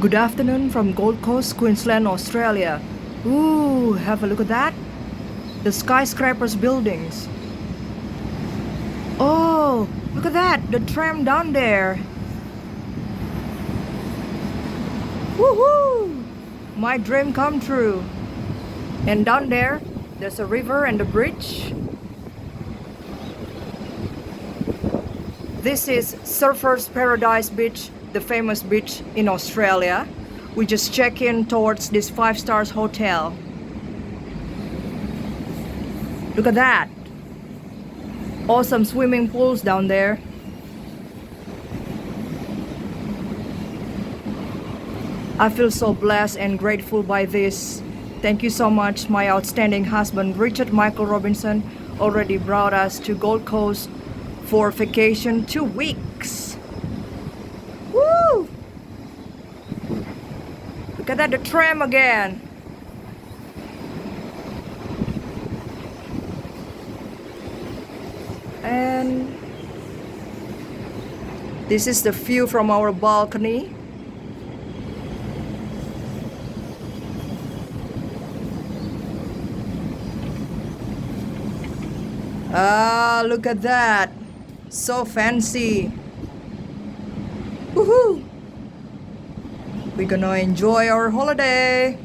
Good afternoon from Gold Coast, Queensland, Australia. Ooh, have a look at that. The skyscrapers buildings. Oh, look at that, the tram down there. Woohoo! My dream come true. And down there, there's a river and a bridge. This is Surfers Paradise Beach, the famous beach in Australia. We just check in towards this 5-star hotel. Look at that. Awesome swimming pools down there. I feel so blessed and grateful by this. Thank you so much, my outstanding husband, Richard Michael Robinson, already brought us to Gold Coast for vacation 2 weeks. Woo! Look at that, the tram again. And this is the view from our balcony. Ah, look at that. So fancy. Woohoo! We're gonna enjoy our holiday.